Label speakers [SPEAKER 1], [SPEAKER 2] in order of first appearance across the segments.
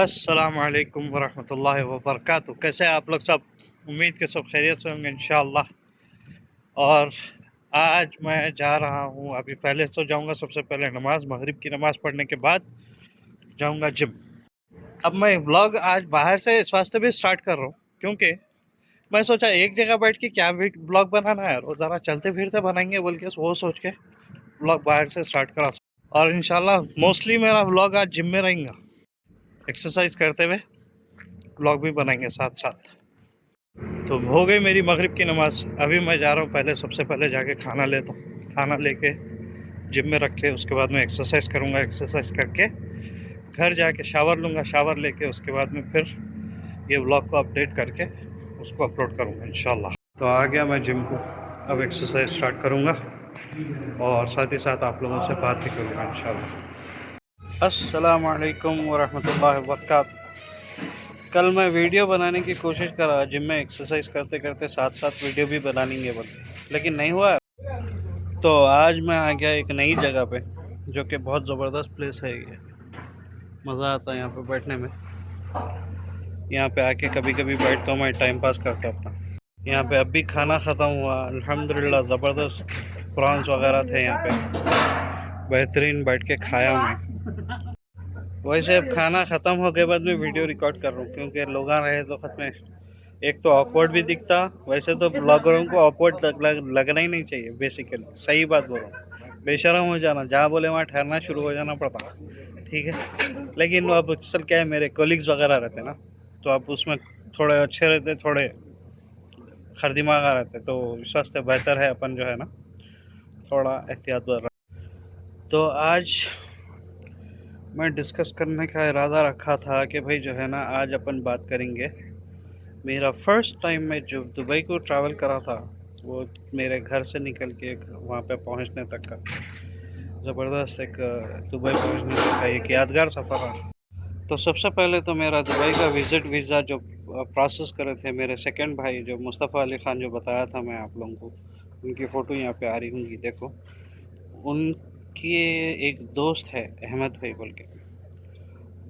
[SPEAKER 1] अस्सलाम वालेकुम वरहमतुल्लाहि वबरकातुहू। कैसे हैं आप लोग सब? उम्मीद के सब खैरियत से होंगे इंशाअल्लाह। और आज मैं जा रहा हूँ, अभी पहले तो जाऊँगा, सबसे पहले मगरिब की नमाज़ पढ़ने के बाद जाऊँगा जिम। अब मैं व्लॉग आज बाहर से इस वास्ते भी स्टार्ट कर रहा हूँ क्योंकि मैं सोचा एक जगह बैठ के क्या ब्लॉग बनाना है, और ज़रा चलते फिरते बनाएंगे बोल के वो सोच के व्लॉग बाहर से स्टार्ट करा। और इंशाल्लाह मोस्टली मेरा व्लॉग आज जिम में रहेगा, एक्सरसाइज करते हुए व्लॉग भी बनाएंगे साथ साथ। तो हो गई मेरी मगरिब की नमाज़। अभी मैं जा रहा हूँ, पहले सबसे पहले जाके खाना लेता हूँ। खाना लेके जिम में रख के उसके बाद में एक्सरसाइज करूँगा। एक्सरसाइज करके घर जाके शावर लूँगा। शावर लेके उसके बाद में फिर ये व्लॉग को अपडेट करके उसको अपलोड करूँगा इंशाल्लाह। तो आ गया मैं जिम को, अब एक्सरसाइज स्टार्ट करूँगा और साथ ही साथ आप लोगों से बात भी करूँगा इंशाल्लाह। अस्सलाम वालेकुम वरहमतुल्लाहि वबरकातुहू। कल मैं वीडियो बनाने की कोशिश करा जिम में एक्सरसाइज करते करते, साथ साथ वीडियो भी बना लेंगे बोलते, लेकिन नहीं हुआ। तो आज मैं आ गया एक नई जगह पे, जो कि बहुत ज़बरदस्त प्लेस है। ये मज़ा आता है यहाँ पे बैठने में। यहाँ पे आके कभी कभी बैठता हूँ, मैं टाइम पास करता अपना। यहाँ पे अभी खाना ख़त्म हुआ अल्हम्दुलिल्लाह। ज़बरदस्त प्रॉन्स वगैरह थे यहाँ पे, बेहतरीन बैठ के खाया मैं। वैसे अब खाना ख़त्म हो गए बाद में वीडियो रिकॉर्ड कर रहा हूँ क्योंकि लोग आ रहे तो ख़त्म। एक तो ऑकवर्ड भी दिखता, वैसे तो ब्लॉगरों को ऑकवर्ड लगना ही नहीं चाहिए बेसिकली। सही बात बोल रहा हूँ, बेशरम हो जाना, जहाँ बोले वहाँ ठहरना शुरू हो जाना पड़ता, ठीक है। लेकिन अब अक्सर क्या है, मेरे कोलिग्स वगैरह रहते ना, तो अब उसमें थोड़े अच्छे रहते, थोड़े खरदिमागा रहते, तो इस वास्ते बेहतर है अपन जो है ना थोड़ा एहतियात बरत। तो आज मैं डिस्कस करने का इरादा रखा था कि भाई जो है ना, आज अपन बात करेंगे मेरा फ़र्स्ट टाइम मैं जो दुबई को ट्रैवल करा था, वो मेरे घर से निकल के वहाँ पे पहुँचने तक का ज़बरदस्त एक दुबई पहुँचने तक का एक यादगार सफ़र रहा। तो सबसे पहले तो मेरा दुबई का विज़िट वीज़ा जो प्रोसेस करे थे मेरे सेकंड भाई, जो मुस्तफ़ा अली ख़ान, जो बताया था मैं आप लोगों को, उनकी फ़ोटो यहाँ पे आ रही होंगी, देखो। उनकी एक दोस्त है अहमद भाई बोल के,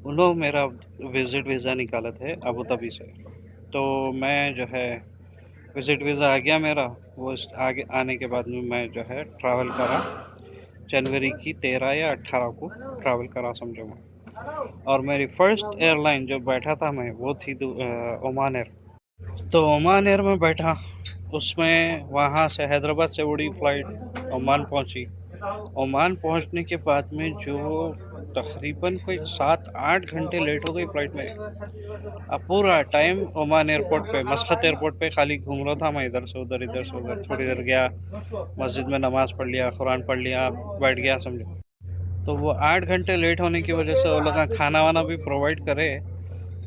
[SPEAKER 1] उन्होंने मेरा विज़िट वीज़ा निकाले थे अबू धाबी से। तो मैं जो है विज़िट वीज़ा आ गया मेरा। वो आगे आने के बाद में मैं जो है ट्रैवल करा, जनवरी की 13 या 18 को ट्रैवल करा समझो मैं। और मेरी फ़र्स्ट एयरलाइन जो बैठा था मैं, वो थी ओमान एयर। तो ओमान एयर में बैठा, उसमें वहाँ से हैदराबाद से उड़ी फ़्लाइट, ओमान पहुँची। ओमान पहुंचने के बाद में जो तकरीबन कोई 7-8 घंटे लेट हो गई फ़्लाइट में। अब पूरा टाइम ओमान एयरपोर्ट पे, मस्कत एयरपोर्ट पे खाली घूम रहा था मैं, इधर से उधर इधर से उधर। थोड़ी देर गया मस्जिद में, नमाज़ पढ़ लिया, कुरान पढ़ लिया, बैठ गया समझो। तो वो 8 घंटे लेट होने की वजह से वो लोग खाना वाना भी प्रोवाइड करे,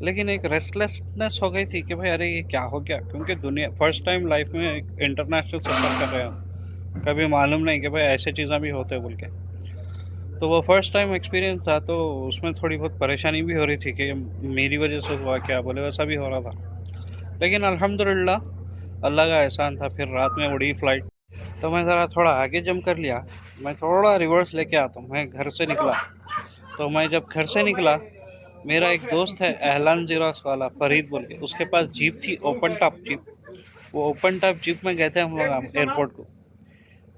[SPEAKER 1] लेकिन एक रेस्टलेसनेस हो गई थी कि भाई अरे ये क्या हो गया, क्योंकि दुनिया फ़र्स्ट टाइम लाइफ में एक इंटरनेशनल सफ़र कर रहे हैं, कभी मालूम नहीं कि भाई ऐसे चीज़ें भी होते बोल के। तो वो फ़र्स्ट टाइम एक्सपीरियंस था, तो उसमें थोड़ी बहुत परेशानी भी हो रही थी कि मेरी वजह से हुआ क्या बोले, वैसा भी हो रहा था। लेकिन अल्हम्दुलिल्लाह अल्लाह का एहसान था। फिर रात में उड़ी फ़्लाइट, तो मैं ज़रा थोड़ा आगे जंप कर लिया। मैं थोड़ा रिवर्स लेके आता हूँ, मैं घर से निकला। तो मैं जब घर से निकला, मेरा एक दोस्त है एहलान ज़ेरॉक्स वाला, फरीद बोल के, उसके पास जीप थी, ओपन टॉप जीप। वो ओपन टॉप जीप में गए थे हम लोग एयरपोर्ट को।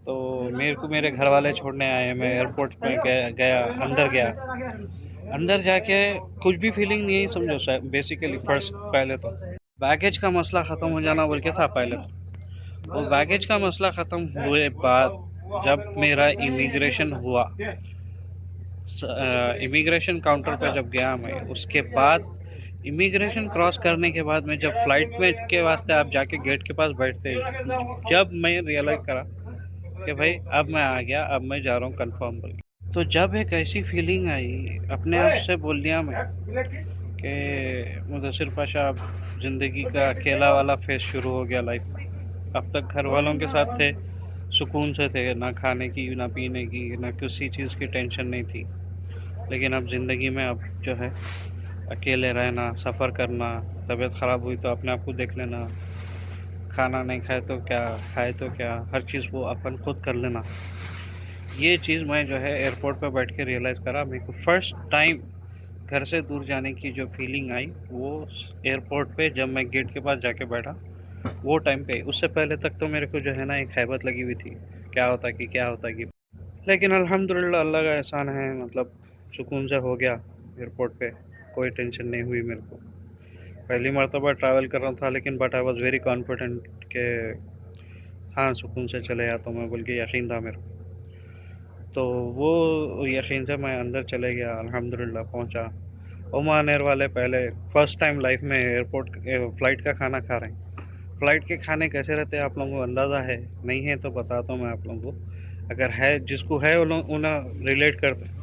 [SPEAKER 1] तो मेरे को मेरे घर वाले छोड़ने आए, मैं एयरपोर्ट में गया, अंदर गया। अंदर जाके कुछ भी फीलिंग नहीं समझो बेसिकली। फ़र्स्ट पहले तो बैगेज का मसला ख़त्म हो जाना बोल के था पहले तो। वो बैगेज का मसला ख़त्म हुए बाद जब मेरा इमिग्रेशन हुआ, इमिग्रेशन काउंटर पर जब गया मैं, उसके बाद इमिग्रेशन क्रॉस करने के बाद में जब फ़्लाइट में के वास्ते आप जाके गेट के पास बैठते, जब मैं रियलाइज़ करा कि भाई अब मैं आ गया, अब मैं जा रहा हूँ कन्फर्म बोल के। तो जब एक ऐसी फीलिंग आई, अपने आप से बोल लिया मैं कि मुदस्सिर पाशा, अब ज़िंदगी का अकेला वाला फेज़ शुरू हो गया लाइफ में। अब तक घर वालों के साथ थे, सुकून से थे, ना खाने की, ना पीने की, ना किसी चीज़ की टेंशन नहीं थी। लेकिन अब ज़िंदगी में अब जो है अकेले रहना, सफ़र करना, तबीयत ख़राब हुई तो अपने आप को देख लेना, खाना नहीं खाए तो क्या, खाए तो क्या, हर चीज़ वो अपन खुद कर लेना। ये चीज़ मैं जो है एयरपोर्ट पे बैठ के रियलाइज़ करा। मेरे को फ़र्स्ट टाइम घर से दूर जाने की जो फीलिंग आई वो एयरपोर्ट पे जब मैं गेट के पास जाके बैठा वो टाइम पे। उससे पहले तक तो मेरे को जो है ना एक हैबत लगी हुई थी, क्या होता कि, लेकिन अल्हम्दुलिल्लाह अल्लाह का एहसान है, मतलब सुकून से हो गया एयरपोर्ट पे। कोई टेंशन नहीं हुई मेरे को। पहली मर्तबा ट्रैवल कर रहा था, लेकिन but I was very confident के हाँ सुकून से चले जाता हूँ मैं, बल्कि यकीन था मेरे को। तो वो यकीन से मैं अंदर चले गया, अल्हम्दुलिल्लाह पहुँचा। ओमान एयर वाले पहले फ़र्स्ट टाइम लाइफ में एयरपोर्ट फ़्लाइट का खाना खा रहे हैं। फ़्लाइट के खाने कैसे रहते हैं आप लोगों को अंदाज़ा है? नहीं है तो बताता हूँ मैं आप लोगों को। अगर है, जिसको है वो लोग उन्हें रिलेट करते हैं।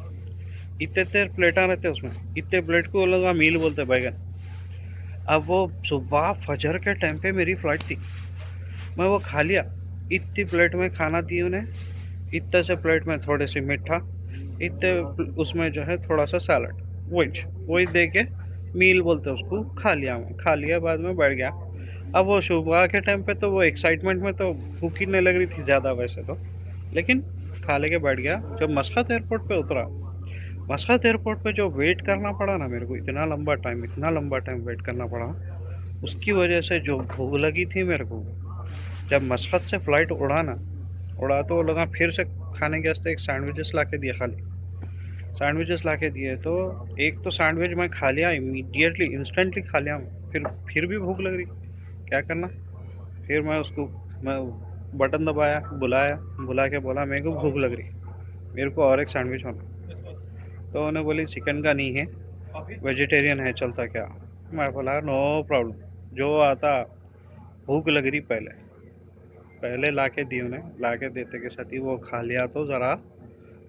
[SPEAKER 1] इतने प्लेटा रहते हैं उसमें, इतने प्लेट को वो लोग मील बोलते हैं, बैगन। अब वो सुबह फजर के टाइम पे मेरी फ़्लाइट थी, मैं वो खा लिया। इतनी प्लेट में खाना दी उन्हें, इतने से प्लेट में थोड़े सी मीठा, इतने उसमें जो है थोड़ा सा सैलड, वही वही दे के मील बोलते हैं उसको। खा लिया, मैं खा लिया, बाद में बैठ गया। अब वो सुबह के टाइम पे तो वो एक्साइटमेंट में तो भूख ही नहीं लग रही थी ज़्यादा वैसे तो, लेकिन खा लेके बैठ गया। जब मस्कत एयरपोर्ट पे उतरा, मस्कत एयरपोर्ट पे जो वेट करना पड़ा ना मेरे को, इतना लंबा टाइम वेट करना पड़ा, उसकी वजह से जो भूख लगी थी मेरे को। जब मस्कत से फ़्लाइट उड़ा तो वो लोग फिर से खाने के वास्ते एक सैंडविचेस ला के दिए। खाली सैंडविचेस ला के दिए तो एक तो सैंडविच मैं खा लिया, इमीडिएटली इंस्टेंटली खा लिया। फिर भी भूख लग रही, क्या करना। फिर मैं बटन दबाया, बुला के बोला मेरे को भूख लग रही, मेरे को और एक सैंडविच होना। तो उन्हें बोली चिकन का नहीं है, वेजिटेरियन है, चलता क्या? मैं बोला नो प्रॉब्लम, जो आता। भूख लग रही पहले पहले ला के दी उन्हें, ला के देते के साथ ही वो खा लिया तो ज़रा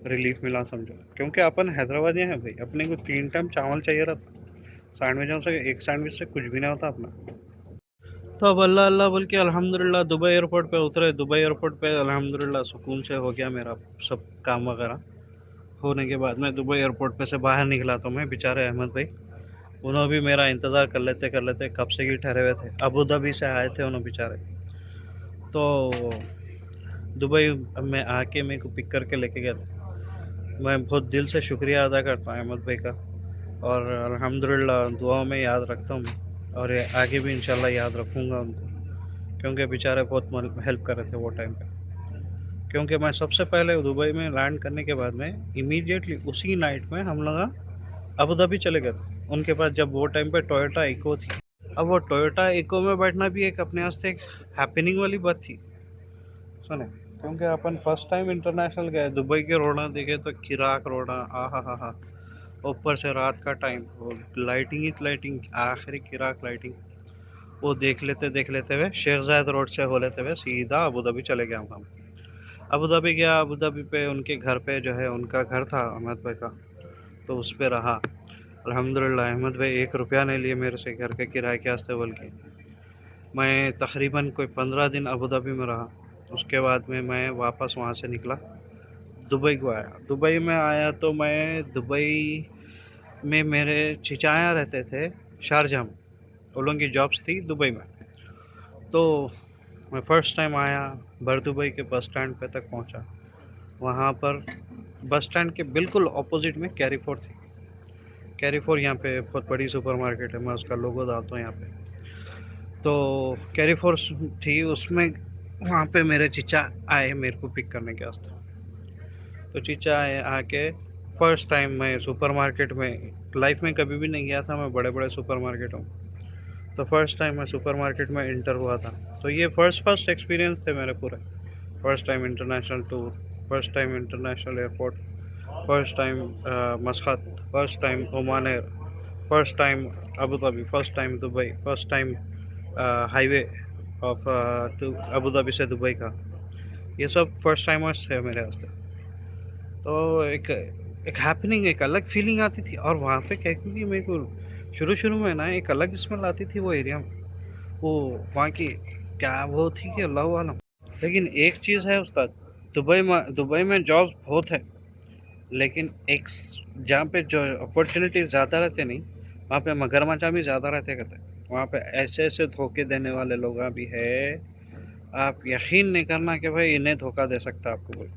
[SPEAKER 1] रिलीफ मिला समझो। क्योंकि अपन हैदराबादी हैं भाई, अपने को 3 टाइम चावल चाहिए रहता। सैंडविचों से, एक सैंडविच से कुछ भी नहीं होता अपना। तो अब अल्लाह अल्लाह बोल के अल्हम्दुलिल्लाह दुबई एयरपोर्ट पे उतरे। दुबई एयरपोर्ट पे अल्हम्दुलिल्लाह सुकून से हो गया मेरा सब काम वगैरह। होने के बाद मैं दुबई एयरपोर्ट पे से बाहर निकला तो मैं बेचारे अहमद भाई, उन्होंने भी मेरा इंतज़ार कर लेते कब से ही ठहरे हुए थे, अबू धाबी से आए थे उन्होंने बेचारे। तो दुबई में आके मेरे को पिक करके लेके गया था। मैं बहुत दिल से शुक्रिया अदा करता हूँ अहमद भाई का, और अल्हम्दुलिल्लाह दुआओं में याद रखता हूँ, और आगे भी इंशाल्लाह याद रखूँगा उनको, क्योंकि बेचारे बहुत हेल्प कर रहे थे वो टाइम पे। क्योंकि मैं सबसे पहले दुबई में लैंड करने के बाद में इमीडिएटली उसी नाइट में हम लोग अबू धाबी चले गए थे उनके पास, जब वो टाइम पे टोयोटा इको थी। अब वो टोयोटा इको में बैठना भी एक अपने वास्ते एक हैपनिंग वाली बात थी, सुने। क्योंकि अपन फर्स्ट टाइम इंटरनेशनल गए, दुबई के रोडा देखे तो किराक रोडा, आ हा, ऊपर से रात का टाइम, वो लाइटिंग ही लाइटिंग, आखिरी किराक लाइटिंग। वो देख लेते हुए शेरजाद रोड से हो लेते हुए सीधा अबू धाबी चले गया हम। अबू धाबी गया, अबू धाबी पे उनके घर पे जो है, उनका घर था अहमद भाई का, तो उस पर रहा। अल्हम्दुलिल्लाह अहमद भाई 1 रुपया नहीं लिए मेरे से घर के किराए के वास्ते, बल्कि मैं तकरीबन कोई 15 दिन अबू धाबी में रहा। उसके बाद में मैं वापस वहाँ से निकला, दुबई को आया। दुबई में आया तो मैं दुबई में मेरे चिचाया रहते थे शारजाह में, उन लोगों की जॉब्स थी दुबई में। तो मैं फ़र्स्ट टाइम आया, भर दुबई के बस स्टैंड पे तक पहुँचा। वहाँ पर बस स्टैंड के बिल्कुल ऑपोजिट में कैरीफोर थी। कैरीफोर यहाँ पे बहुत बड़ी सुपरमार्केट है, मैं उसका लोगो डालता हूँ यहाँ पे। तो कैरीफोर थी उसमें, वहाँ पे मेरे चीचा आए मेरे को पिक करने के वास्ते। तो चीचा आए आके, फ़र्स्ट टाइम मैं सुपरमार्केट में, लाइफ में कभी भी नहीं गया था मैं बड़े बड़े सुपरमार्केटों में, तो फर्स्ट टाइम मैं सुपरमार्केट में इंटर हुआ था। तो ये फर्स्ट एक्सपीरियंस थे मेरे पूरे। First time international tour, first time international airport, first time Muscat, first time Oman Air, first time Abu Dhabi, first time Dubai, first time highway of to Abu Dhabi से दुबई का। ये सब first timers थे मेरे वास्ते। तो एक हैपनिंग, एक अलग फीलिंग आती थी। और वहाँ पे क्या, क्योंकि मेरे को शुरू में ना एक अलग स्मेल आती थी वो एरिया में, वो वहाँ की क्या वो थी कि अल्लाह आलम। लेकिन एक चीज़ है उस्ताद, दुबई में जॉब्स बहुत है, लेकिन एक जहाँ पे जो अपॉर्चुनिटीज़ ज़्यादा रहते नहीं, वहाँ पे मगरमच्छा भी ज़्यादा रहते करते। वहाँ पे ऐसे ऐसे धोखे देने वाले लोग भी है, आप यकीन नहीं करना कि भाई इन्हें धोखा दे सकता आपको कोई।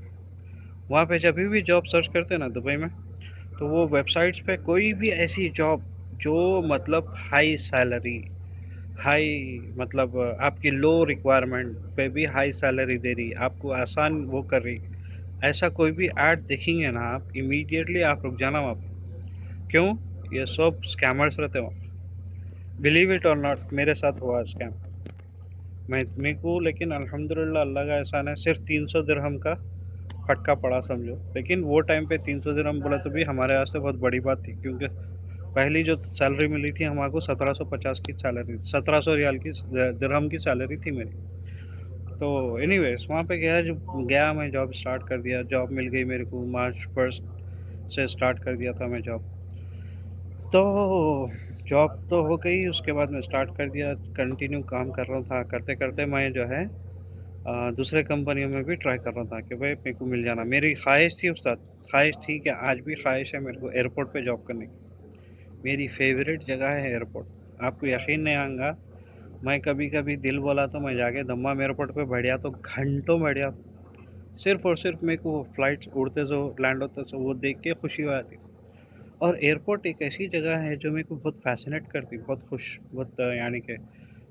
[SPEAKER 1] वहाँ पे जब भी जॉब सर्च करते हैं ना दुबई में,
[SPEAKER 2] तो वो वेबसाइट्स पे कोई भी ऐसी जॉब जो मतलब हाई सैलरी, हाई मतलब आपकी लो रिक्वायरमेंट पे भी हाई सैलरी दे रही, आपको आसान वो कर रही, ऐसा कोई भी ऐड देखेंगे ना आप, इमीडिएटली आप रुक जाना वहाँ पे। क्यों? ये सब स्कैमर्स रहते हो। बिलीव इट और नॉट, मेरे साथ हुआ स्कैम। मैं मेरे को लेकिन अल्हम्दुलिल्लाह अल्लाह का एहसान है, सिर्फ 300 दिरहम का फटका पड़ा समझो। लेकिन वो टाइम पे 300 दिरहम बोला तो भी हमारे वास्ते बहुत बड़ी बात थी, क्योंकि पहली जो सैलरी मिली थी हमको 1750 की सैलरी, 1700 रियाल की दिरहम की सैलरी थी मेरी। तो एनीवेज वहाँ पे गया, जब गया मैं जॉब स्टार्ट कर दिया, जॉब मिल गई मेरे को, मार्च फर्स्ट से स्टार्ट कर दिया था मैं जॉब। तो जॉब तो हो गई, उसके बाद मैं स्टार्ट कर दिया, कंटिन्यू काम कर रहा था, करते करते मैं जो है दूसरे कंपनियों में भी ट्राई कर रहा था कि भाई मेरे को मिल जाना। मेरी ख्वाहिश थी उस्ताद, ख्वाहिश थी कि आज भी ख्वाहिश है मेरे को एयरपोर्ट पे जॉब करने की। मेरी फेवरेट जगह है एयरपोर्ट। आपको यकीन नहीं आएगा, मैं कभी कभी दिल बोला तो मैं जाके दम्माम एयरपोर्ट पे बैठा तो घंटों बैठा, सिर्फ और सिर्फ मेरे को फ्लाइट उड़ते जो लैंड होते सो वो देख के खुशी हो जाती। और एयरपोर्ट एक ऐसी जगह है जो मेरे को बहुत फैसिनेट करती, बहुत खुश, बहुत यानी कि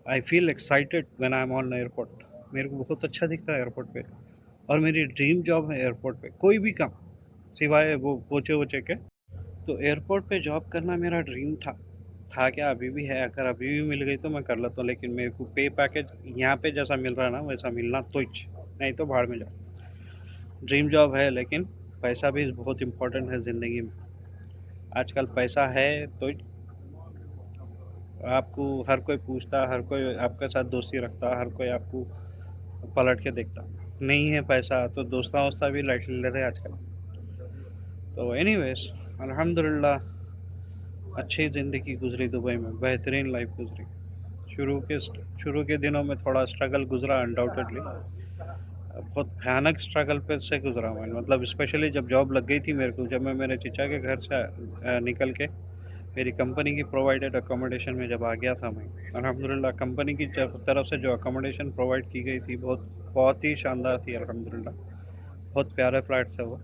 [SPEAKER 2] I feel excited when I am on airport. मेरे को बहुत अच्छा दिखता है एयरपोर्ट पे। और मेरी ड्रीम जॉब है एयरपोर्ट पे, कोई भी काम सिवाय वो पोचे वोचे के। तो एयरपोर्ट पे जॉब करना मेरा ड्रीम था क्या, अभी भी है। अगर अभी भी मिल गई तो मैं कर लेता हूँ, लेकिन मेरे को पे पैकेज यहाँ पे जैसा मिल रहा है ना वैसा मिलना तो नहीं तो भाड़ में जाओ। ड्रीम जॉब है लेकिन पैसा भी बहुत इम्पोर्टेंट है ज़िंदगी में। आजकल पैसा है तो आपको हर कोई पूछता, हर कोई आपके साथ दोस्ती रखता, हर कोई आपको पलट के देखता। नहीं है पैसा तो दोस्ता वोस्ता भी लाइट ले रहे आजकल। तो एनीवेज अल्हम्दुलिल्लाह अच्छी ज़िंदगी गुजरी दुबई में, बेहतरीन लाइफ गुजरी। शुरू के दिनों में थोड़ा स्ट्रगल गुजरा अनडाउटेडली, बहुत भयानक स्ट्रगल पे से गुजरा मैं, मतलब स्पेशली जब जॉब लग गई थी मेरे को, जब मैं मेरे चचा के घर से निकल के मेरी कंपनी की प्रोवाइडेड अकोमोडेशन में जब आ गया था मैं, अल्हम्दुलिल्लाह कंपनी की तरफ से जो अकोमोडेशन प्रोवाइड की गई थी बहुत बहुत ही शानदार थी अल्हम्दुलिल्लाह। बहुत प्यारे फ्लैट थे वो।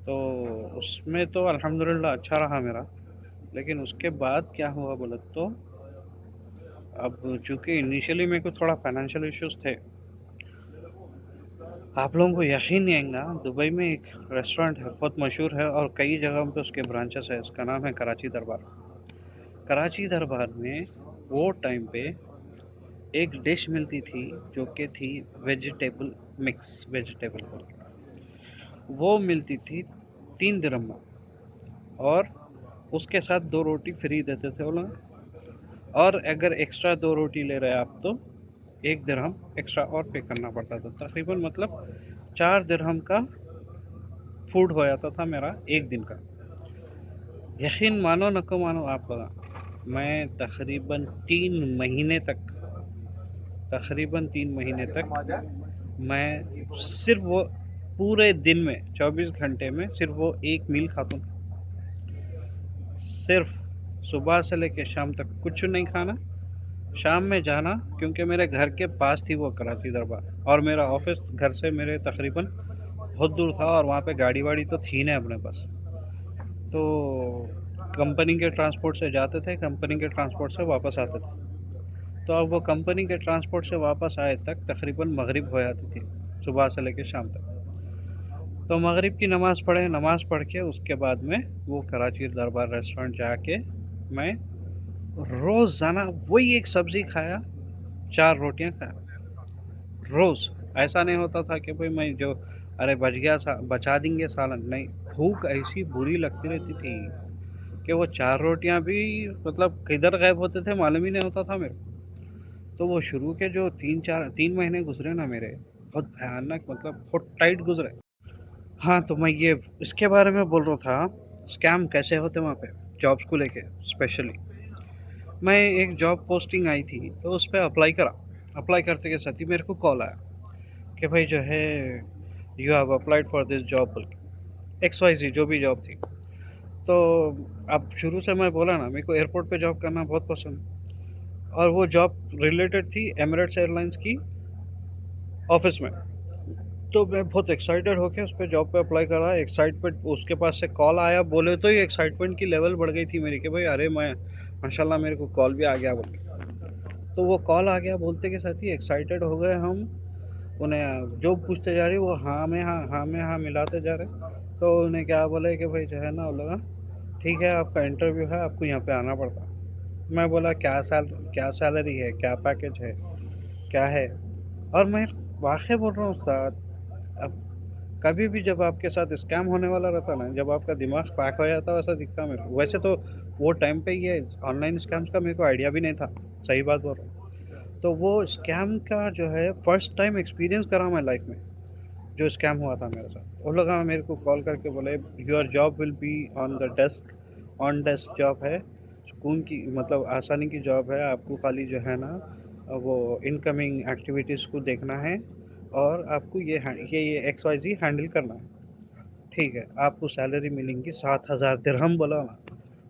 [SPEAKER 2] तो उसमें तो अल्हम्दुलिल्लाह अच्छा रहा मेरा। लेकिन उसके बाद क्या हुआ बोले तो, अब चूँकि इनिशियली मेरे को थोड़ा फाइनेंशियल इश्यूज थे। आप लोगों को यकीन नहीं आएगा, दुबई में एक रेस्टोरेंट है बहुत मशहूर है और कई जगहों पे उसके ब्रांचेस है, उसका नाम है कराची दरबार। कराची दरबार में वो टाइम पे एक डिश मिलती थी जो कि थी वेजिटेबल मिक्स वेजिटेबल बोल के। वो मिलती थी 3 दिरहम में, और उसके साथ 2 रोटी फ्री देते थे वो लोग। और अगर एक्स्ट्रा 2 रोटी ले रहे आप तो 1 दिरहम एक्स्ट्रा और पे करना पड़ता था, तकरीबन मतलब 4 दिरहम का फूड हो जाता था मेरा एक दिन का। यकीन मानो न को मानो आप लोग, मैं तकरीबन 3 महीने तक मैं सिर्फ वो पूरे दिन में 24 घंटे में सिर्फ वो एक मील खाता था। सिर्फ सुबह से लेकर शाम तक कुछ नहीं खाना, शाम में जाना, क्योंकि मेरे घर के पास थी वो कराची दरबार, और मेरा ऑफिस घर से मेरे तकरीबन बहुत दूर था, और वहाँ पे गाड़ी वाड़ी तो थी नहीं अपने पास। तो कंपनी के ट्रांसपोर्ट से जाते थे, कंपनी के ट्रांसपोर्ट से वापस आते थे। तो अब वो कंपनी के ट्रांसपोर्ट से वापस आए तक तकरीबन मगरिब हो जाती थी, सुबह से लेकर शाम तक। तो मगरिब की नमाज़ पढ़े, नमाज़ पढ़ के उसके बाद में वो कराची दरबार रेस्टोरेंट जाके मैं रोज़ाना वही एक सब्ज़ी खाया, 4 रोटियां खाया रोज़। ऐसा नहीं होता था कि भाई मैं जो अरे बच गया बचा देंगे सालन, नहीं। भूख ऐसी बुरी लगती रहती थी कि वो 4 रोटियां भी मतलब किधर गायब होते थे मालूम ही नहीं होता था मेरे को। तो वो शुरू के जो 3 महीने गुजरे ना मेरे, बहुत भयानक, मतलब बहुत टाइट गुजरे। हाँ, तो मैं ये इसके बारे में बोल रहा था, स्कैम कैसे होते वहाँ पे जॉब्स को लेके स्पेशली। मैं एक जॉब पोस्टिंग आई थी तो उस पर अप्लाई करा। अप्लाई करते के साथ ही मेरे को कॉल आया कि भाई जो है you have applied for this job बोल के, एक्स वाई जी जो भी जॉब थी। तो अब शुरू से मैं बोला ना, मेरे को एयरपोर्ट पे जॉब करना बहुत पसंद है, और वो जॉब रिलेटेड थी एमिरेट्स एयरलाइंस की ऑफिस में। तो मैं बहुत एक्साइटेड होके उस पे जॉब पे अप्लाई करा। एक्साइटमेंट उसके पास से कॉल आया, बोले तो ही एक्साइटमेंट की लेवल बढ़ गई थी मेरी कि भाई अरे मैं माशाल्लाह मेरे को कॉल भी आ गया बोल के। तो वो कॉल आ गया बोलते के साथ ही एक्साइटेड हो गए हम। उन्हें जो पूछते जा रही वो हाँ में हाँ, हाँ में हाँ मिलाते जा रहे। तो उन्हें क्या बोले कि भाई जो है ना, वो लोग ठीक है आपका इंटरव्यू है, आपको यहाँ पे आना पड़ता। मैं बोला क्या सैलरी है, क्या पैकेज है, क्या है। और मैं वाकई बोल रहा हूँ उस्ताद, अब कभी भी जब आपके साथ स्कैम होने वाला रहता ना, जब आपका दिमाग पैक हो जाता वैसा दिखता मेरे को। वैसे तो वो टाइम पे ये ऑनलाइन स्कैम्स का मेरे को आइडिया भी नहीं था, सही बात बोल रहा हूँ। तो वो स्कैम का जो है फर्स्ट टाइम एक्सपीरियंस करा मैं लाइफ में, जो स्कैम हुआ था मेरे साथ। वो लोग मेरे को कॉल करके बोले your job will be on the desk, on desk job है, सुकून की मतलब आसानी की जॉब है। आपको खाली जो है ना वो इनकमिंग एक्टिविटीज़ को देखना है और आपको ये एक्स वाई जी हैंडल करना है। ठीक है, आपको सैलरी मिलेंगी 7,000 दिरहम बोला ना,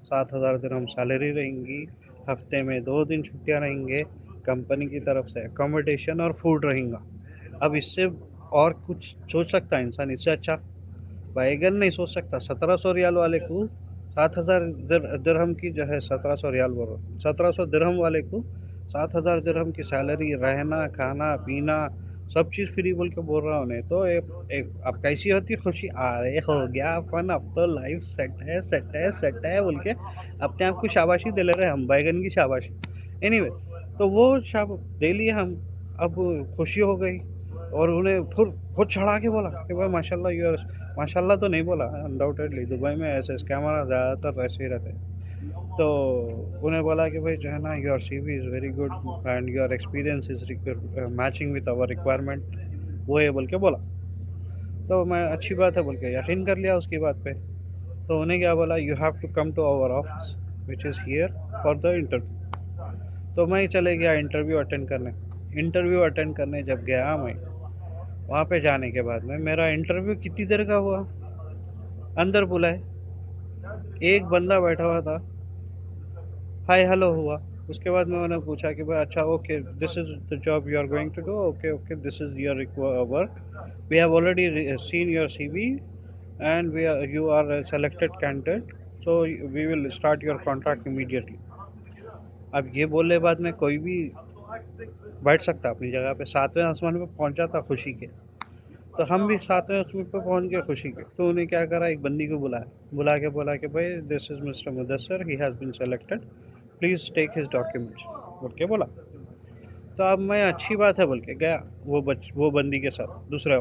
[SPEAKER 2] 7,000 दिरहम सैलरी रहेंगी। हफ्ते में 2 दिन छुट्टियाँ रहेंगे, कंपनी की तरफ से अकोमोडेशन और फूड रहेगा। अब इससे और कुछ सोच सकता है इंसान? इससे अच्छा बैगन नहीं सोच सकता। 1700 रियाल वाले को 7,000 दिरहम की जो है, 1700 रियाल बोल रहा हूँ, 1700 दिरहम वाले को 7,000 दिरहम की सैलरी, रहना खाना पीना सब चीज़ फ्री बोल के बोल रहा हूँ। नहीं तो एक अब कैसी होती खुशी, अरे हो गया अपन, अब तो लाइफ सेट है सेट है सेट है बोल के अपने आप को शाबाशी दे ले रहे हैं हम, बैगन की शाबाशी। एनीवे, तो वो शाब दे लिए हम। अब खुशी हो गई और उन्हें फिर खुद चढ़ा के बोला कि भाई माशाल्लाह यू आर, माशाल्लाह तो नहीं बोला, अनडाउटेडली दुबई में ऐसे स्कैमर ज़्यादातर ऐसे ही रहते हैं। तो उन्हें बोला कि भाई जो है ना your CV is very good and your experience is matching with our requirement, वो ये बोल के बोला। तो मैं अच्छी बात है बोल के यकीन कर लिया उसकी बात पे। तो उन्हें क्या बोला, you have to come to our office which is here for the interview. तो मैं चले गया इंटरव्यू अटेंड करने। इंटरव्यू अटेंड करने जब गया मैं, वहाँ पे जाने के बाद में मेरा इंटरव्यू कितनी देर का हुआ, अंदर बुलाए, एक बंदा बैठा हुआ था, हाय हेलो हुआ। उसके बाद में उन्होंने पूछा कि भाई अच्छा okay this is the job you are going to do, okay okay this is your work, we have already seen your CV and we are you are selected candidate, so we will start your contract immediately. अब ये बोलने बाद में कोई भी बैठ सकता अपनी जगह पे, सातवें आसमान पे पहुंच जाता खुशी के। तो हम भी सातवें आसमान पे पहुंच गए खुशी के। तो उन्हें क्या करा, एक बंदी को बुलाया, बुला के बोला कि भाई this is mister Mudassar, he has been selected, please take his documents बोल के बोला। तो अब मैं अच्छी बात है बोल के गया वो बंदी के साथ दूसरे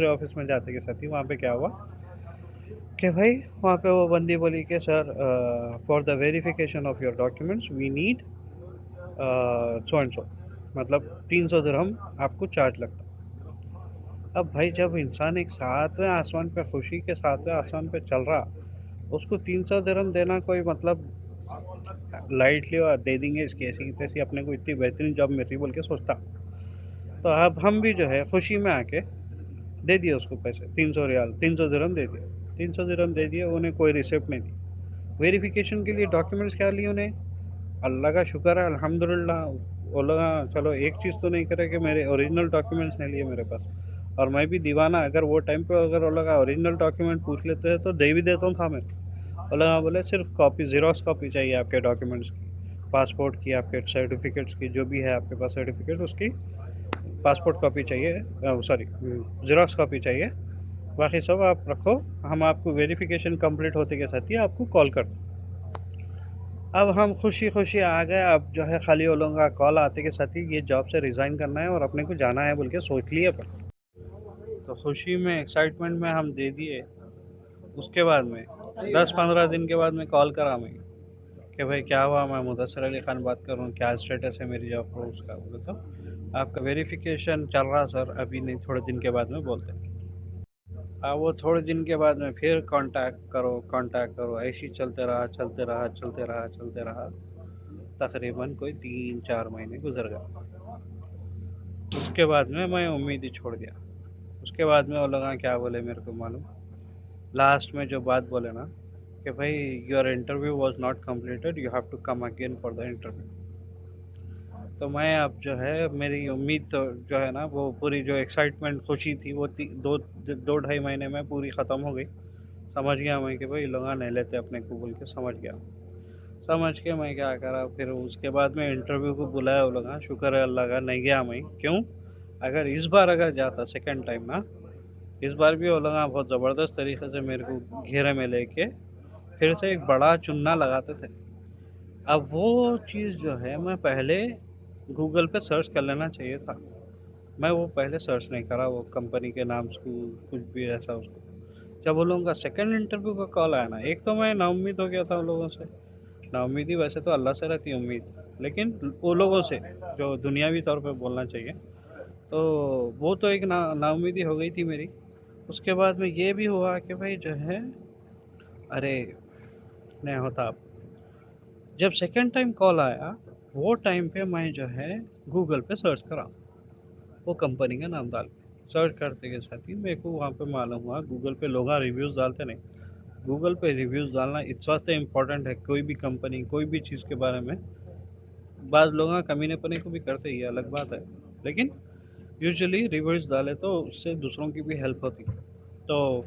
[SPEAKER 2] ऑफिस में जाते के साथ ही वहाँ पे क्या हुआ कि भाई वहाँ पे वो बंदी बोली कि sir for the verification of your documents we need so and so, मतलब 300 दिरहम आपको चार्ज लगता। अब भाई जब इंसान एक सातवें आसमान पे, खुशी के सातवें आसमान पे चल रहा, उसको 300 दिरहम देना कोई मतलब लाइटली और दे देंगे इसकी ऐसी की तैसी, अपने को इतनी बेहतरीन जॉब मिल रही बोल के सोचता। तो अब हम भी जो है खुशी में आके दे दिए उसको पैसे, 300 रियाल, 300 दिरहम दे दिए। 300 दिरहम दे दिए, उन्हें कोई रिसिप्ट नहीं दी। वेरिफिकेशन के लिए डॉक्यूमेंट्स क्या लिए उन्हें, अल्लाह का शुक्र है अल्हम्दुलिल्लाह। वो लोग चलो एक चीज़ तो नहीं करे कि मेरे ओरिजिनल डॉक्यूमेंट्स नहीं लिए मेरे पास। और मैं भी दीवाना, अगर वो टाइम पे अगर वो लोग ओरिजिनल डॉक्यूमेंट पूछ लेते हैं तो दे भी देता था मैं। वो लोग बोले सिर्फ कॉपी, ज़ेरॉक्स कॉपी चाहिए आपके डॉक्यूमेंट्स की, पासपोर्ट की, आपके सर्टिफिकेट्स की, जो भी है आपके पास सर्टिफिकेट उसकी पासपोर्ट कॉपी चाहिए, सॉरी ज़ेरॉक्स कॉपी चाहिए। बाकी सब आप रखो, हम आपको वेरिफिकेशन कंप्लीट होते के साथ ही आपको कॉल कर दें। अब हम खुशी खुशी आ गए। अब जो है खाली वो लोगों का कॉल आते के साथ ही ये जॉब से रिज़ाइन करना है और अपने को जाना है बोल के सोच लिए पर। तो खुशी में एक्साइटमेंट में हम दे दिए। उसके बाद में 10-15 दिन के बाद में कॉल करा मैं कि भाई क्या हुआ, मैं मुदस्सर अली ख़ान बात कर रहा हूँ, क्या स्टेटस है मेरी जॉब पर उसका। बोले तो आपका वेरिफिकेशन चल रहा सर, अभी नहीं, थोड़े दिन के बाद में बोलते हैं। अब वो थोड़े दिन के बाद में फिर कांटेक्ट करो, ऐसे ही चलते रहा। तकरीबन कोई 3-4 महीने गुजर गए। उसके बाद में मैं उम्मीद ही छोड़ दिया। उसके बाद में वो लोग क्या बोले मेरे को मालूम, लास्ट में जो बात बोले ना कि भाई your interview was not completed, you have to come again for the interview. तो मैं अब जो है मेरी उम्मीद तो जो है ना वो पूरी जो एक्साइटमेंट खुशी थी वो 2 ढाई महीने में पूरी ख़त्म हो गई। समझ गया मैं कि भाई लोग नहीं लेते अपने को बोल के समझ गया। समझ के मैं क्या करा फिर उसके बाद में इंटरव्यू को बुलाया वो लोग, हाँ शुक्र है अल्लाह का नहीं गया मैं। क्यों? अगर इस बार अगर जाता सेकंड टाइम ना, इस बार भी वो लोग बहुत ज़बरदस्त तरीके से मेरे को घेरे में लेके फिर से एक बड़ा चुन्ना लगाते थे। अब वो चीज़ जो है मैं पहले गूगल पे सर्च कर लेना चाहिए था। मैं वो पहले सर्च नहीं करा वो कंपनी के नाम से कुछ भी ऐसा उसको। जब वो लोगों का सेकंड इंटरव्यू का कॉल आया ना, एक तो मैं नाउम्मीद हो गया था उन लोगों से। नाउम्मीदी वैसे तो अल्लाह से रहती है उम्मीद, लेकिन वो लोगों से जो दुनियावी तौर पे बोलना चाहिए, तो वो तो एक नाउम्मीदी हो गई थी मेरी। उसके बाद में ये भी हुआ कि भाई जो है अरे नहीं होता अब। जब सेकंड टाइम कॉल आया, वो टाइम पे मैं जो है गूगल पे सर्च करा, वो कंपनी का नाम डाल के सर्च करते के साथ ही मेरे को वहाँ पे मालूम हुआ गूगल पे लोग रिव्यूज़ डालते नहीं। गूगल पे रिव्यूज़ डालना इस वास्ते इम्पोर्टेंट है कोई भी कंपनी कोई भी चीज़ के बारे में। बाज़ लोग कमीनेपने को भी करते ही अलग बात है, लेकिन यूजुअली रिव्यूज़ डाले तो उससे दूसरों की भी हेल्प होती। तो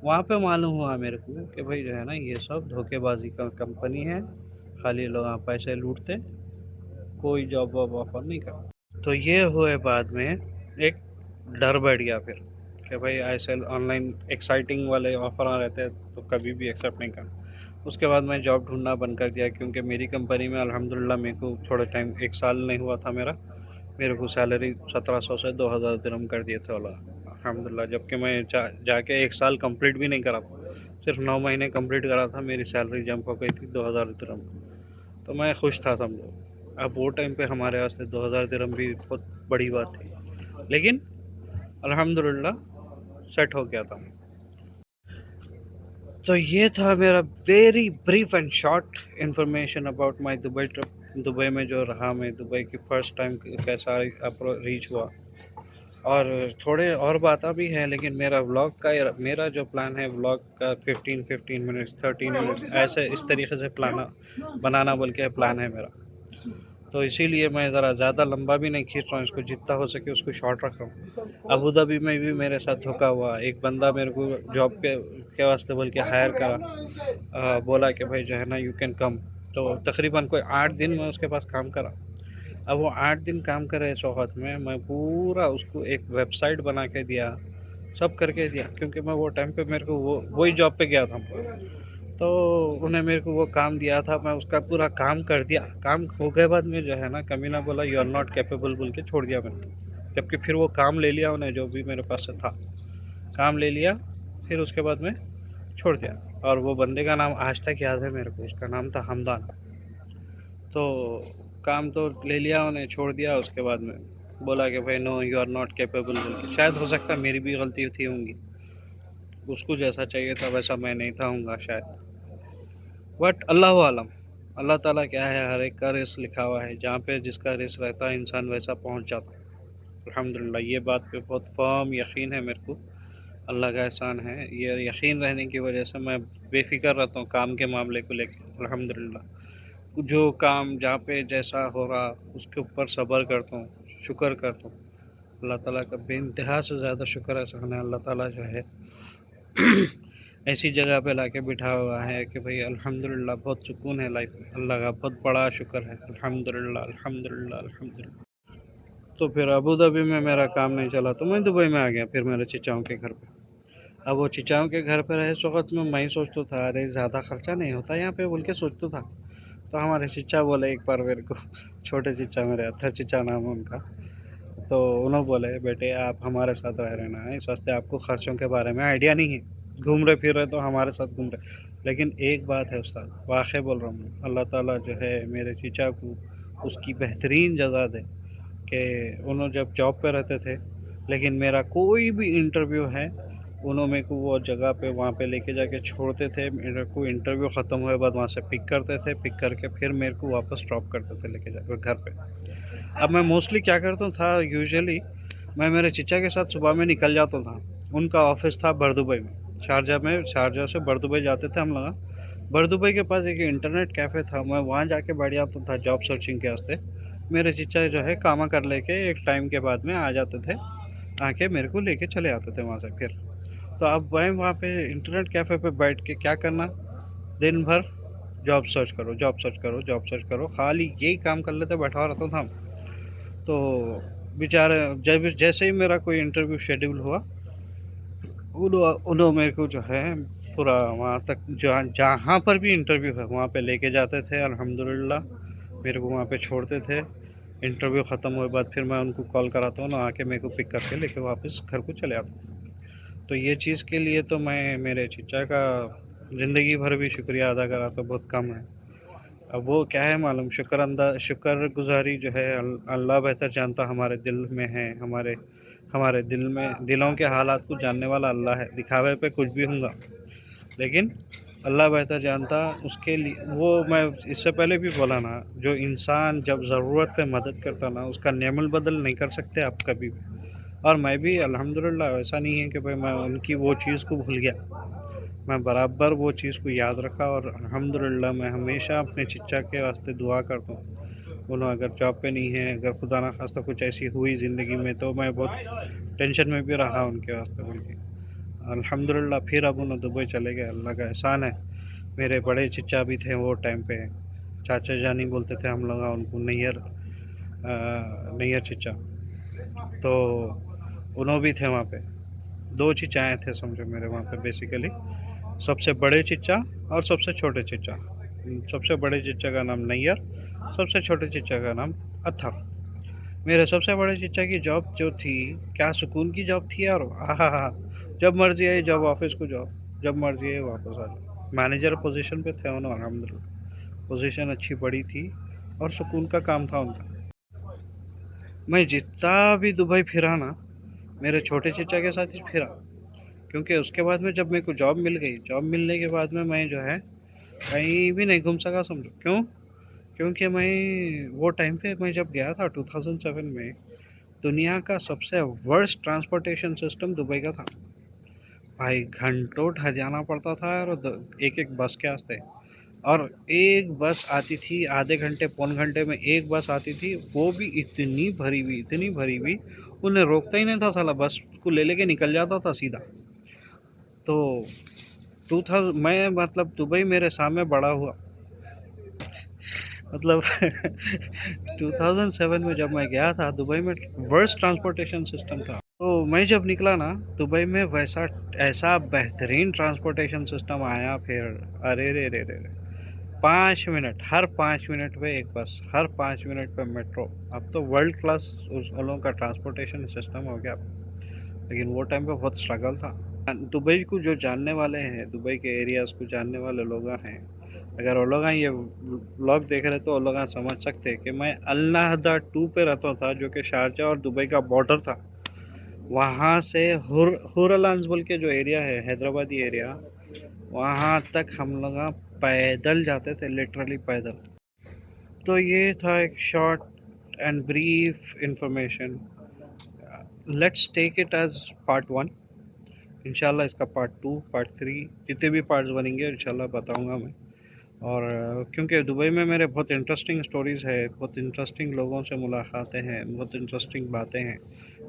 [SPEAKER 2] वहाँ पे मालूम हुआ मेरे को कि भाई जो है ना ये सब धोखेबाजी का कंपनी है, खाली लोग पैसे लूटते, कोई जॉब वॉब ऑफर नहीं करता। तो ये हुए बाद में एक डर बैठ गया फिर कि भाई ऐसे ऑनलाइन एक्साइटिंग वाले ऑफर आ रहते हैं तो कभी भी एक्सेप्ट नहीं करना। उसके बाद मैं जॉब ढूंढना बंद कर दिया क्योंकि मेरी कंपनी में अल्हम्दुलिल्लाह मेरे को थोड़ा टाइम 1 साल नहीं हुआ था मेरे को सैलरी 1700 से 2000 दिरहम कर दिए थे वाला अल्हम्दुलिल्लाह। जबकि मैं जाके 1 साल कंप्लीट भी नहीं करा था, सिर्फ 9 महीने कंप्लीट करा था, मेरी सैलरी जंप हो गई थी 2000 दिरहम। तो मैं खुश था समझो। अब वो टाइम पे हमारे वास्ते 2000 दिरहम भी बहुत बड़ी बात थी, लेकिन अल्हम्दुलिल्लाह सेट हो गया था। तो ये था मेरा very brief and short information about my Dubai trip. Dubai में जो रहा मैं, दुबई की फ़र्स्ट टाइम कैसा रीच हुआ, और थोड़े और बातें भी हैं, लेकिन मेरा जो प्लान है व्लॉग का 15 मिनट्स 30 मिनट्स ऐसे इस तरीके से प्लान बनाना बोल के प्लान है मेरा। तो इसीलिए मैं ज़रा ज़्यादा लंबा भी नहीं खींच रहा हूँ इसको, जितना हो सके उसको शॉर्ट रख रहा हूँ। अबू धाबी में भी मेरे साथ धोखा हुआ, एक बंदा मेरे को जॉब के वास्ते बोल के हायर करा, बोला कि भाई जो है ना यू कैन कम। तो तकरीबन कोई 8 दिन में उसके पास काम करा। अब वो 8 दिन काम करे इस वक्त में मैं पूरा उसको एक वेबसाइट बना के दिया, सब करके दिया, क्योंकि मैं वो टाइम पे मेरे को वही जॉब पे गया था। तो उन्हें मेरे को वो काम दिया था, मैं उसका पूरा काम कर दिया। काम हो गए बाद में जो है ना कमीना बोला यू आर नॉट कैपेबल बोल के छोड़ दिया मैंने। जबकि फिर वो काम ले लिया उन्हें, जो भी मेरे पास से था काम ले लिया, फिर उसके बाद में छोड़ दिया। और वो बंदे का नाम आज तक याद है मेरे को, उसका नाम था हमदान। तो काम तो ले लिया उन्हें, छोड़ दिया। उसके बाद में बोला कि भाई no you are not capable बोल के। शायद हो सकता है मेरी भी गलती थी होंगी, उसको जैसा चाहिए था वैसा मैं नहीं था हूँगा शायद, बट अल्लाह आलम। अल्लाह ताला क्या है, हर एक का रिस्क लिखा हुआ है, जहाँ पे जिसका रिस्क रहता है इंसान वैसा पहुँच जाता है। अल्हम्दुलिल्लाह ये बात पे बहुत फर्म यकीन है मेरे को, अल्लाह का एहसान है। ये यकीन रहने की वजह से मैं बेफिक्र रहता हूँ काम के मामले को लेकर। अल्हम्दुलिल्लाह जो काम जहाँ पे जैसा हो रहा उसके ऊपर सब्र करता हूँ, शुक्र करता हूँ। अल्लाह ताला का बेइंतहा से ज़्यादा शुक्र एहसान है। अल्लाह ताला जो है ऐसी जगह पे लाके बिठा हुआ है कि भाई अल्हम्दुलिल्लाह बहुत सुकून है लाइफ में। अल्लाह का बहुत बड़ा शुक्र है, अल्हम्दुलिल्लाह अल्हम्दुलिल्लाह अल्हम्दुलिल्लाह। तो फिर अबू धाबी में मेरा काम नहीं चला तो मैं दुबई में आ गया फिर मेरे चिचाओं के घर पे। अब वो चिचाओं के घर पे रहे इस वक्त में मैं सोचता था अरे ज़्यादा खर्चा नहीं होता यहाँ पे बोल के सोचता था। तो हमारे चिचा बोले एक बार मेरे को, छोटे चिचा मेरे अत्थर चिचा नाम है उनका, तो उन्होंने बोले बेटे आप हमारे साथ रह रहना है, इस वास्ते आपको खर्चों के बारे में आइडिया नहीं है, घूम रहे फिर रहे तो हमारे साथ घूम रहे। लेकिन एक बात है उस्ताद, वाक़ई बोल रहा हूँ, अल्लाह ताला जो है मेरे चीचा को उसकी बेहतरीन जज़ा दे कि उन्होंने जब जॉब पे रहते थे, लेकिन मेरा कोई भी इंटरव्यू है उन्होंने मेरे को वो जगह पे वहाँ पे लेके जाके छोड़ते थे। मेरे को इंटरव्यू ख़त्म हुए बाद वहाँ से पिक करते थे, पिक करके फिर मेरे को वापस ड्रॉप करते थे लेके जाकर घर पे। अब मैं मोस्टली क्या करता था, यूजुअली मैं मेरे चचा के साथ सुबह में निकल जाता था। उनका ऑफिस था बरदुबई में, शारजा से बरदुबई जाते थे हम लोग। बरदुबई के पास एक इंटरनेट कैफ़े था, मैं वहाँ जाके बैठ जाता था जॉब सर्चिंग के वास्ते। मेरे चचा जो है कामा कर लेके एक टाइम के बाद में आ जाते थे, आके मेरे को लेके चले आते थे वहाँ से फिर। तो अब मैं वहाँ पे इंटरनेट कैफ़े पे बैठ के क्या करना, दिन भर जॉब सर्च करो, जॉब सर्च करो, जॉब सर्च करो, खाली यही काम कर लेते बैठा रहता था। तो बेचारे जब जैसे ही मेरा कोई इंटरव्यू शेड्यूल हुआ, उन्होंने मेरे को जो है पूरा वहाँ तक जहाँ जहाँ पर भी इंटरव्यू है वहाँ पे लेके जाते थे। अल्हम्दुलिल्लाह मेरे को वहाँ पे छोड़ते थे। इंटरव्यू ख़त्म हुए बाद फिर मैं उनको कॉल कराता हूँ ना, आके मेरे को पिक करके लेके वापस घर को चले आते थे। तो ये चीज़ के लिए तो मैं मेरे चचा का ज़िंदगी भर भी शुक्रिया अदा करा तो बहुत कम है। अब वो क्या है मालूम, शुक्रगुज़ारी जो है अल्लाह बेहतर जानता हमारे दिल में है, हमारे हमारे दिलों के हालात को जानने वाला अल्लाह है। दिखावे पे कुछ भी होगा, लेकिन अल्लाह बेहतर जानता। उसके लिए वो मैं इससे पहले भी बोला ना, जो इंसान जब ज़रूरत पे मदद करता ना, उसका नेमल बदल नहीं कर सकते आप कभी भी। और मैं भी अल्हम्दुलिल्लाह ऐसा नहीं है कि भाई मैं उनकी वो चीज़ को भूल गया। मैं बराबर वो चीज़ को याद रखा और अल्हम्दुलिल्लाह मैं हमेशा अपने चचा के वास्ते दुआ करता हूँ। उन्होंने अगर जॉब पे नहीं है, अगर खुदा ना खास्ता कुछ ऐसी हुई ज़िंदगी में, तो मैं बहुत टेंशन में भी रहा उनके वास्ते बोल के। अल्हम्दुलिल्लाह फिर अब उन्हें दुबई चले गए, अल्लाह का एहसान है। मेरे बड़े चचा भी थे वो टाइम पे, चाचा जानी बोलते थे हम लोग उनको, नैयर चचा। तो उन्होंने भी थे वहाँ पे। दो चचाएँ थे समझो मेरे वहाँ पे बेसिकली, सबसे बड़े चचा और सबसे छोटे चचा। सबसे बड़े चचा का नाम नैयर, सबसे छोटे चचा का नाम अत्थर। मेरे सबसे बड़े चचा की जॉब जो थी, क्या सुकून की जॉब थी यार। आहा, जब मर्जी आई जब ऑफिस को जाओ, जब मर्जी आई वापस आ जाओ। मैनेजर पोजीशन पे थे उन्होंने, अल्हम्दुलिल्लाह पोजीशन अच्छी बड़ी थी और सुकून का काम था उनका। मैं जितना भी दुबई फिरा ना, मेरे छोटे चचा के साथ ही फिरा। क्योंकि उसके बाद में जब मेरे को जॉब मिल गई, जॉब मिलने के बाद में मैं जो है कहीं भी नहीं घूम सका समझो। क्यों? क्योंकि मैं वो टाइम पे मैं जब गया था 2007 में, दुनिया का सबसे वर्स्ट ट्रांसपोर्टेशन सिस्टम दुबई का था। भाई घंटों ठहराना पड़ता था यार एक एक बस के वास्ते। और एक बस आती थी आधे घंटे पौन घंटे में, एक बस आती थी, वो भी इतनी भरी हुई, उन्हें रोकता ही नहीं था साला, बस को ले लेके निकल जाता था सीधा। तो 2000 मैं मतलब दुबई मेरे सामने बड़ा हुआ, मतलब 2007 में जब मैं गया था दुबई में, वर्स्ट ट्रांसपोर्टेशन सिस्टम था। तो मैं जब निकला ना दुबई में, वैसा ऐसा बेहतरीन ट्रांसपोर्टेशन सिस्टम आया फिर। अरे रे 5 मिनट, हर 5 मिनट पे एक बस, हर 5 मिनट पे मेट्रो। अब तो वर्ल्ड क्लास उस वालों का ट्रांसपोर्टेशन सिस्टम हो गया। लेकिन वो टाइम पे बहुत स्ट्रगल था। दुबई को जो जानने वाले हैं, दुबई के एरियाज़ को जानने वाले लोग हैं, अगर वो लोग ये व्लॉग देख रहे तो वो लोग समझ सकते हैं कि मैं अल नाहदा 2 पे रहता था, जो कि शारजा और दुबई का बॉर्डर था। वहाँ से हुरलान्स बोल के जो एरिया है, हैदराबादी एरिया, वहाँ तक हम लोग पैदल जाते थे, लिटरली पैदल। तो ये था एक short and brief information. Let's take it as part 1। इंशाल्लाह इसका पार्ट 2, पार्ट 3, जितने भी पार्ट्स बनेंगे इंशाल्लाह बताऊंगा मैं। और क्योंकि दुबई में मेरे बहुत इंटरेस्टिंग स्टोरीज़ है, बहुत इंटरेस्टिंग लोगों से मुलाकातें हैं, बहुत इंटरेस्टिंग बातें हैं,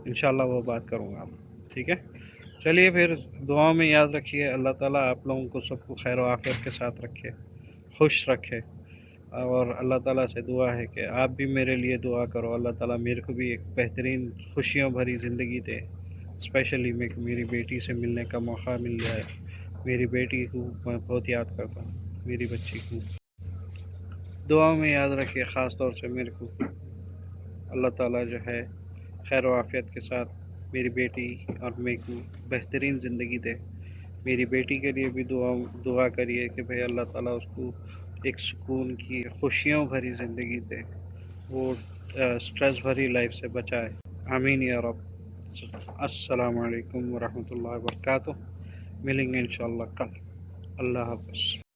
[SPEAKER 2] इंशाल्लाह वो बात करूँगा। ठीक है, चलिए फिर दुआओं में याद रखिए। अल्लाह ताला आप लोगों को सबको खैर आफियत के साथ रखे, खुश रखे। और अल्लाह ताला से दुआ है कि आप भी मेरे लिए दुआ करो, अल्लाह ताला मेरे को भी एक बेहतरीन खुशियों भरी ज़िंदगी दे। स्पेशली मेरी बेटी से मिलने का मौका मिल जाए। मेरी बेटी को मैं बहुत याद करता हूँ, मेरी बच्ची को दुआ में याद रखिए। ख़ास तौर से मेरे को अल्लाह ताला जो है खैर आफियत के साथ मेरी बेटी और मेरे को बेहतरीन ज़िंदगी दे। मेरी बेटी के लिए भी दुआ करिए कि भाई अल्लाह ताला उसको एक सुकून की खुशियों भरी ज़िंदगी दे, वो स्ट्रेस भरी लाइफ से बचाए। आमीन या रब। अस्सलामु अलैकुम वरहमतुल्लाहि वबरकातुहू। मिलेंगे इंशाल्लाह कल। अल्लाह हाफ़िज़।